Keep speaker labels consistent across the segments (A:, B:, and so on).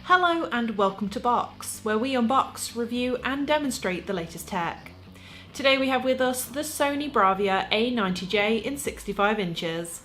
A: Hello and welcome to Box, where we unbox, review and demonstrate the latest tech. Today we have with us the Sony BRAVIA A90J in 65 inches.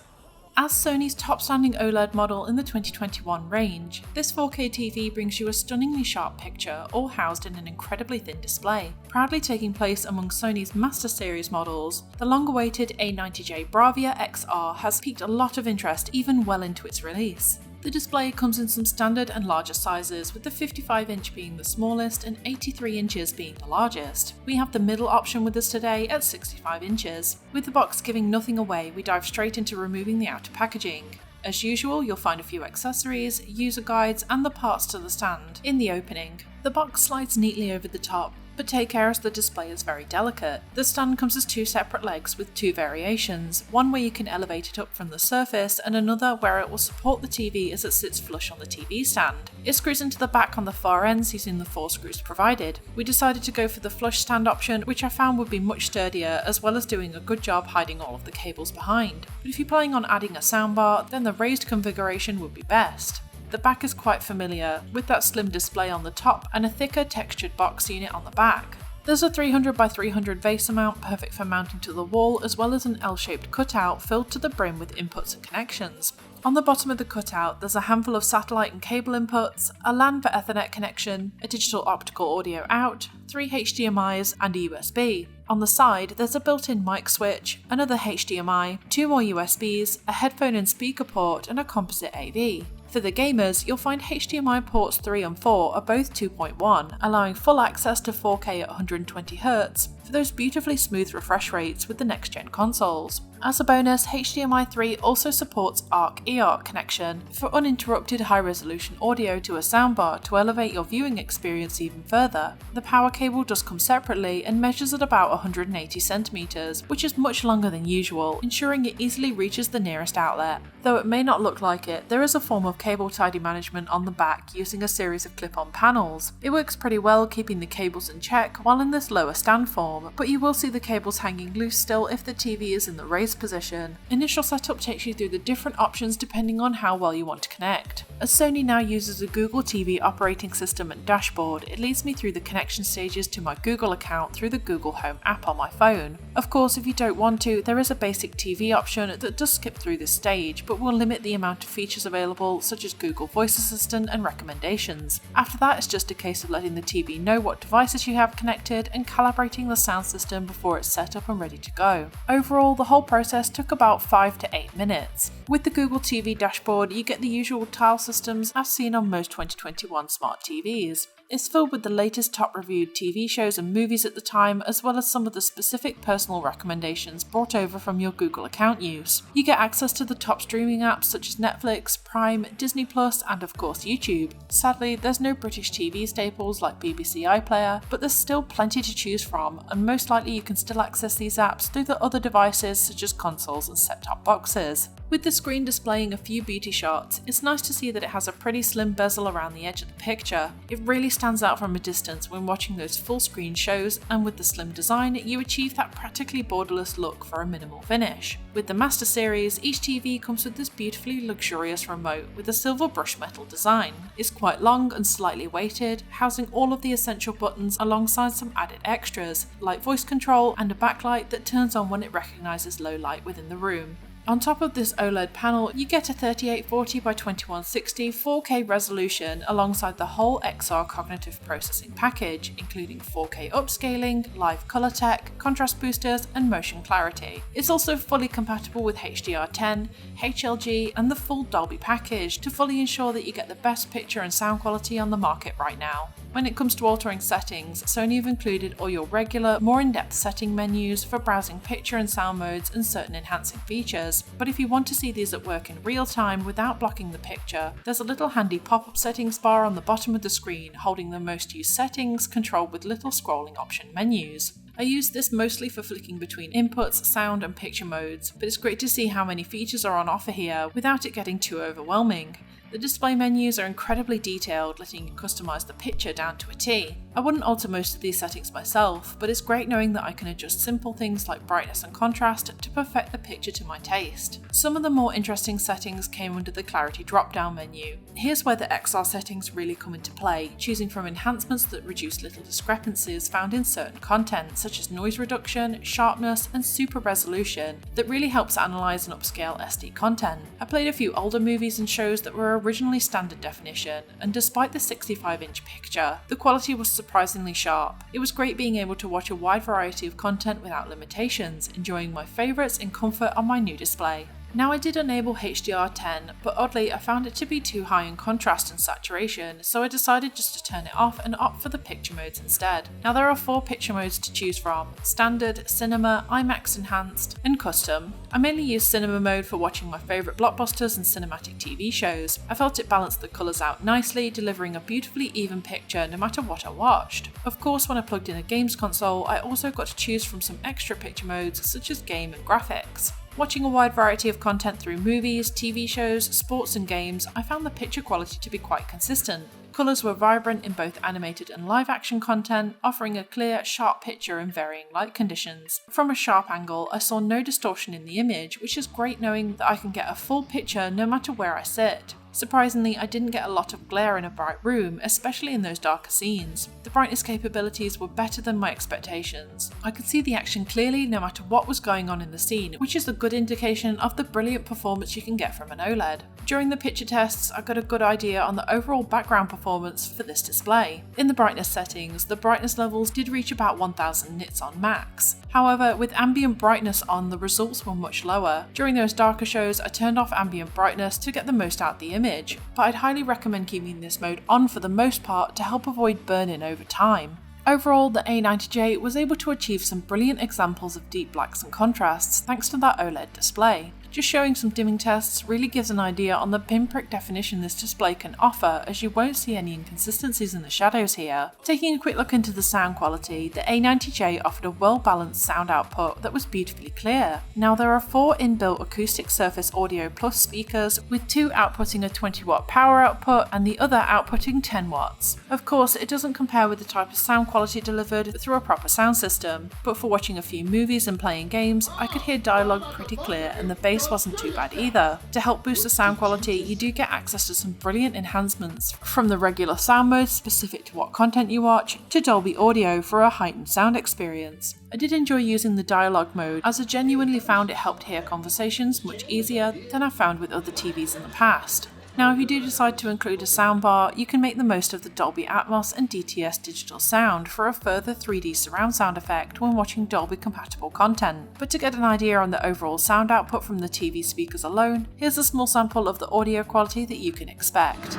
A: As Sony's top-standing OLED model in the 2021 range, this 4K TV brings you a stunningly sharp picture, all housed in an incredibly thin display. Proudly taking place among Sony's Master Series models, the long-awaited A90J BRAVIA XR has piqued a lot of interest even well into its release. The display comes in some standard and larger sizes, with the 55-inch being the smallest and 83 inches being the largest. We have the middle option with us today at 65 inches. With the box giving nothing away, we dive straight into removing the outer packaging. As usual, you'll find a few accessories, user guides and the parts to the stand in the opening. The box slides neatly over the top, but take care as the display is very delicate. The stand comes as two separate legs with two variations, one where you can elevate it up from the surface and another where it will support the TV as it sits flush on the TV stand. It screws into the back on the far ends using the 4 screws provided. We decided to go for the flush stand option, which I found would be much sturdier as well as doing a good job hiding all of the cables behind. But if you're planning on adding a soundbar, then the raised configuration would be best. The back is quite familiar, with that slim display on the top and a thicker textured box unit on the back. There's a 300 by 300 vase mount perfect for mounting to the wall, as well as an L-shaped cutout filled to the brim with inputs and connections. On the bottom of the cutout, there's a handful of satellite and cable inputs, a LAN for Ethernet connection, a digital optical audio out, 3 HDMIs and a USB. On the side, there's a built-in mic switch, another HDMI, 2 more USBs, a headphone and speaker port and a composite AV. For the gamers, you'll find HDMI ports 3 and 4 are both 2.1, allowing full access to 4K at 120Hz for those beautifully smooth refresh rates with the next-gen consoles. As a bonus, HDMI 3 also supports ARC-eARC connection for uninterrupted high-resolution audio to a soundbar to elevate your viewing experience even further. The power cable does come separately and measures at about 180 cm, which is much longer than usual, ensuring it easily reaches the nearest outlet. Though it may not look like it, there is a form of cable tidy management on the back using a series of clip-on panels. It works pretty well keeping the cables in check while in this lower stand form, but you will see the cables hanging loose still if the TV is in the raised position. Initial setup takes you through the different options depending on how well you want to connect. As Sony now uses a Google TV operating system and dashboard, it leads me through the connection stages to my Google account through the Google Home app on my phone. Of course, if you don't want to, there is a basic TV option that does skip through this stage, but will limit the amount of features available such as Google Voice Assistant and recommendations. After that, it's just a case of letting the TV know what devices you have connected and calibrating the sound system before it's set up and ready to go. Overall, the whole process took about 5 to 8 minutes. With the Google TV dashboard, you get the usual tile systems as seen on most 2021 smart TVs. It's filled with the latest top-reviewed TV shows and movies at the time, as well as some of the specific personal recommendations brought over from your Google account use. You get access to the top streaming apps such as Netflix, Prime, Disney+, and of course YouTube. Sadly, there's no British TV staples like BBC iPlayer, but there's still plenty to choose from, and most likely you can still access these apps through the other devices such as consoles and set-top boxes. With the screen displaying a few beauty shots, it's nice to see that it has a pretty slim bezel around the edge of the picture. It really stands out from a distance when watching those full screen shows, and with the slim design, you achieve that practically borderless look for a minimal finish. With the Master Series, each TV comes with this beautifully luxurious remote with a silver brush metal design. It's quite long and slightly weighted, housing all of the essential buttons alongside some added extras, like voice control and a backlight that turns on when it recognises low light within the room. On top of this OLED panel, you get a 3840 by 2160 4K resolution alongside the whole XR cognitive processing package, including 4K upscaling, live color tech, contrast boosters, and motion clarity. It's also fully compatible with HDR10, HLG, and the full Dolby package to fully ensure that you get the best picture and sound quality on the market right now. When it comes to altering settings, Sony have included all your regular, more in-depth setting menus for browsing picture and sound modes and certain enhancing features, but if you want to see these at work in real time without blocking the picture, there's a little handy pop-up settings bar on the bottom of the screen holding the most used settings controlled with little scrolling option menus. I use this mostly for flicking between inputs, sound and picture modes, but it's great to see how many features are on offer here without it getting too overwhelming. The display menus are incredibly detailed, letting you customize the picture down to a T. I wouldn't alter most of these settings myself, but it's great knowing that I can adjust simple things like brightness and contrast to perfect the picture to my taste. Some of the more interesting settings came under the clarity drop-down menu. Here's where the XR settings really come into play, choosing from enhancements that reduce little discrepancies found in certain content, such as noise reduction, sharpness, and super resolution, that really helps analyze and upscale SD content. I played a few older movies and shows that were originally standard definition, and despite the 65-inch picture, the quality was surprisingly sharp. It was great being able to watch a wide variety of content without limitations, enjoying my favourites in comfort on my new display. Now I did enable HDR10, but oddly I found it to be too high in contrast and saturation, so I decided just to turn it off and opt for the picture modes instead. Now there are 4 picture modes to choose from: Standard, Cinema, IMAX Enhanced, and Custom. I mainly use Cinema mode for watching my favourite blockbusters and cinematic TV shows. I felt it balanced the colours out nicely, delivering a beautifully even picture no matter what I watched. Of course, when I plugged in a games console, I also got to choose from some extra picture modes such as Game and Graphics. Watching a wide variety of content through movies, TV shows, sports and games, I found the picture quality to be quite consistent. Colours were vibrant in both animated and live action content, offering a clear, sharp picture in varying light conditions. From a sharp angle, I saw no distortion in the image, which is great knowing that I can get a full picture no matter where I sit. Surprisingly, I didn't get a lot of glare in a bright room, especially in those darker scenes. The brightness capabilities were better than my expectations. I could see the action clearly no matter what was going on in the scene, which is a good indication of the brilliant performance you can get from an OLED. During the picture tests, I got a good idea on the overall background performance for this display. In the brightness settings, the brightness levels did reach about 1000 nits on max. However, with ambient brightness on, the results were much lower. During those darker shows, I turned off ambient brightness to get the most out of the image, but I'd highly recommend keeping this mode on for the most part to help avoid burn-in over time. Overall, the A90J was able to achieve some brilliant examples of deep blacks and contrasts thanks to that OLED display. Just showing some dimming tests really gives an idea on the pinprick definition this display can offer, as you won't see any inconsistencies in the shadows here. Taking a quick look into the sound quality, the A90J offered a well-balanced sound output that was beautifully clear. Now there are 4 inbuilt acoustic surface audio plus speakers, with 2 outputting a 20-watt power output and the other outputting 10 watts. Of course, it doesn't compare with the type of sound quality delivered through a proper sound system, but for watching a few movies and playing games, I could hear dialogue pretty clear and the bass wasn't too bad either. To help boost the sound quality, you do get access to some brilliant enhancements, from the regular sound modes specific to what content you watch, to Dolby Audio for a heightened sound experience. I did enjoy using the dialogue mode, as I genuinely found it helped hear conversations much easier than I've found with other TVs in the past. Now if you do decide to include a soundbar, you can make the most of the Dolby Atmos and DTS digital sound for a further 3D surround sound effect when watching Dolby compatible content. But to get an idea on the overall sound output from the TV speakers alone, here's a small sample of the audio quality that you can expect.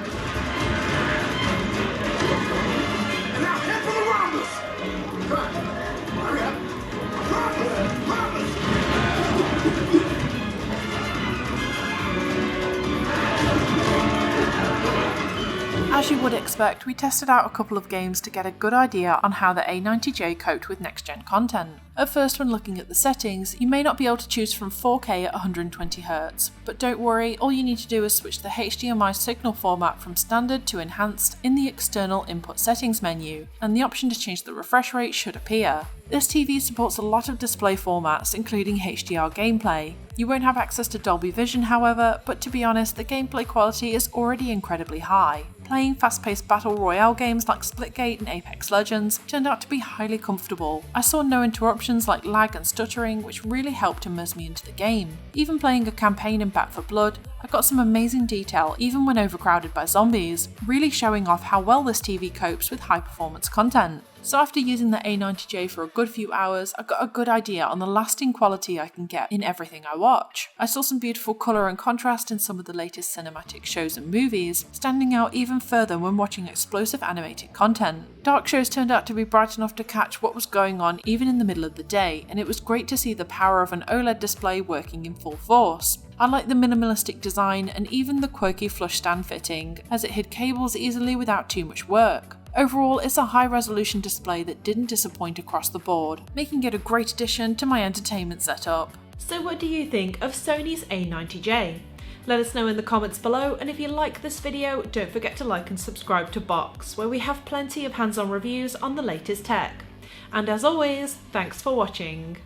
A: As you would expect, we tested out a couple of games to get a good idea on how the A90J coped with next-gen content. At first, when looking at the settings, you may not be able to choose from 4K at 120Hz, but don't worry, all you need to do is switch the HDMI signal format from standard to enhanced in the external input settings menu, and the option to change the refresh rate should appear. This TV supports a lot of display formats, including HDR gameplay. You won't have access to Dolby Vision, however, but to be honest, the gameplay quality is already incredibly high. Playing fast-paced battle royale games like Splitgate and Apex Legends turned out to be highly comfortable. I saw no interruptions like lag and stuttering, which really helped immerse me into the game. Even playing a campaign in Back 4 Blood, I got some amazing detail even when overcrowded by zombies, really showing off how well this TV copes with high-performance content. So after using the A90J for a good few hours, I got a good idea on the lasting quality I can get in everything I watch. I saw some beautiful colour and contrast in some of the latest cinematic shows and movies, standing out even further when watching explosive animated content. Dark shows turned out to be bright enough to catch what was going on even in the middle of the day, and it was great to see the power of an OLED display working in full force. I like the minimalistic design and even the quirky flush stand fitting, as it hid cables easily without too much work. Overall, it's a high-resolution display that didn't disappoint across the board, making it a great addition to my entertainment setup. So what do you think of Sony's A90J? Let us know in the comments below, and if you like this video, don't forget to like and subscribe to Box, where we have plenty of hands-on reviews on the latest tech. And as always, thanks for watching.